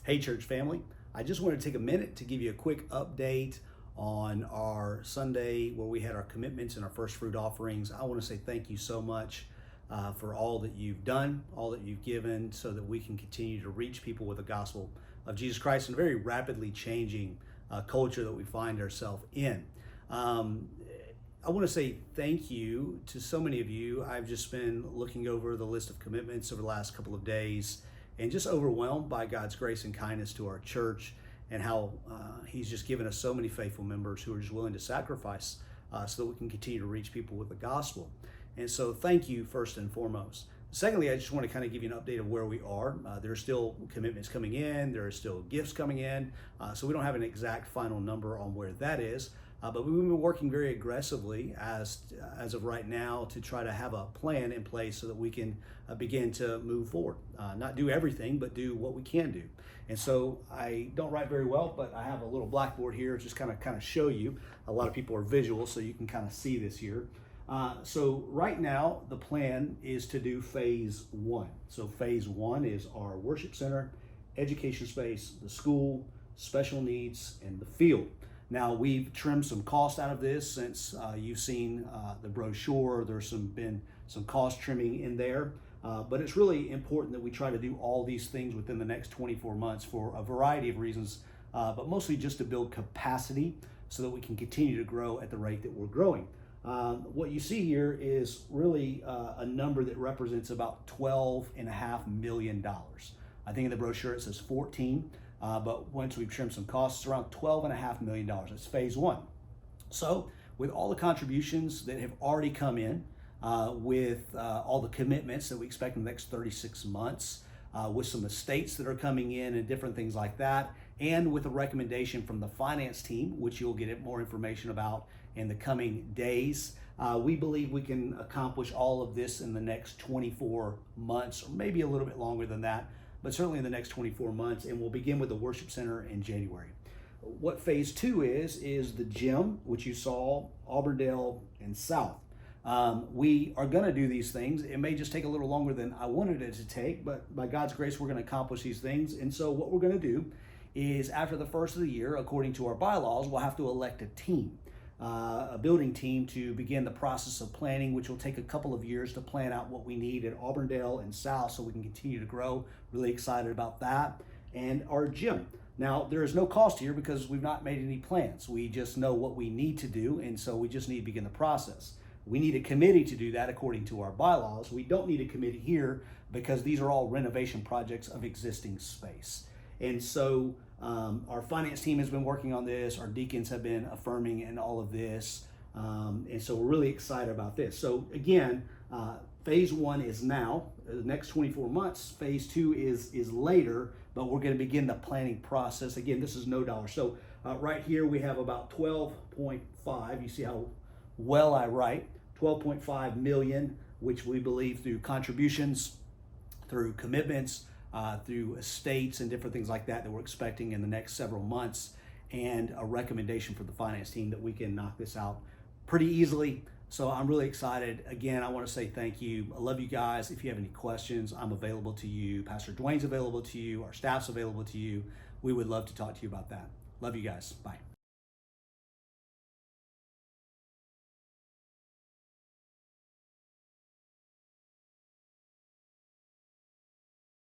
Hey, church family. I just want to take a minute to give you a quick update on our Sunday where we had our commitments and our first fruit offerings. I want to say thank you so much for all that you've done, all that you've given, so that we can continue to reach people with the gospel of Jesus Christ in a very rapidly changing culture that we find ourselves in. I want to say thank you to so many of you. I've just been looking over the list of commitments over the last couple of days and just overwhelmed by God's grace and kindness to our church and how He's just given us so many faithful members who are just willing to sacrifice so that we can continue to reach people with the gospel. And so thank you first and foremost. Secondly, I just want to kind of give you an update of where we are. There are still commitments coming in. There are still gifts coming in. So we don't have an exact final number on where that is. But we've been working very aggressively as of right now to try to have a plan in place so that we can begin to move forward. Not do everything, but do what we can do. And so I don't write very well, but I have a little blackboard here just kind of show you. A lot of people are visual, so you can kind of see this here. So right now, the plan is to do phase one. So phase one is our worship center, education space, the school, special needs, and the field. Now, we've trimmed some cost out of this since you've seen the brochure. There's been some cost trimming in there, but it's really important that we try to do all these things within the next 24 months for a variety of reasons, but mostly just to build capacity so that we can continue to grow at the rate that we're growing. What you see here is really a number that represents about $12.5 million. I think in the brochure it says 14. But once we've trimmed some costs, it's around $12.5 million. That's phase one. So with all the contributions that have already come in, with all the commitments that we expect in the next 36 months, with some estates that are coming in and different things like that, and with a recommendation from the finance team, which you'll get more information about in the coming days, we believe we can accomplish all of this in the next 24 months, or maybe a little bit longer than that, but certainly in the next 24 months, and we'll begin with the worship center in January. What phase two is the gym, which you saw, Auburndale and South. We are going to do these things. It may just take a little longer than I wanted it to take, but by God's grace, we're going to accomplish these things. And so what we're going to do is after the first of the year, according to our bylaws, we'll have to elect a team. A building team to begin the process of planning, which will take a couple of years to plan out what we need at Auburndale and South so we can continue to grow. Really excited about that. And our gym. Now, there is no cost here because we've not made any plans. We just know what we need to do, and so we just need to begin the process. We need a committee to do that according to our bylaws. We don't need a committee here because these are all renovation projects of existing space. And so our finance team has been working on this. Our deacons have been affirming in all of this. And so we're really excited about this. So again, phase one is now, the next 24 months. Phase two is later, but we're going to begin the planning process. Again, this is no dollar. So right here we have about 12.5. You see how well I write. 12.5 million, which we believe through contributions, through commitments, through estates and different things like that we're expecting in the next several months, and a recommendation for the finance team that we can knock this out pretty easily. So I'm really excited. Again, I want to say thank you. I love you guys. If you have any questions, I'm available to you. Pastor Dwayne's available to you. Our staff's available to you. We would love to talk to you about that. Love you guys. Bye.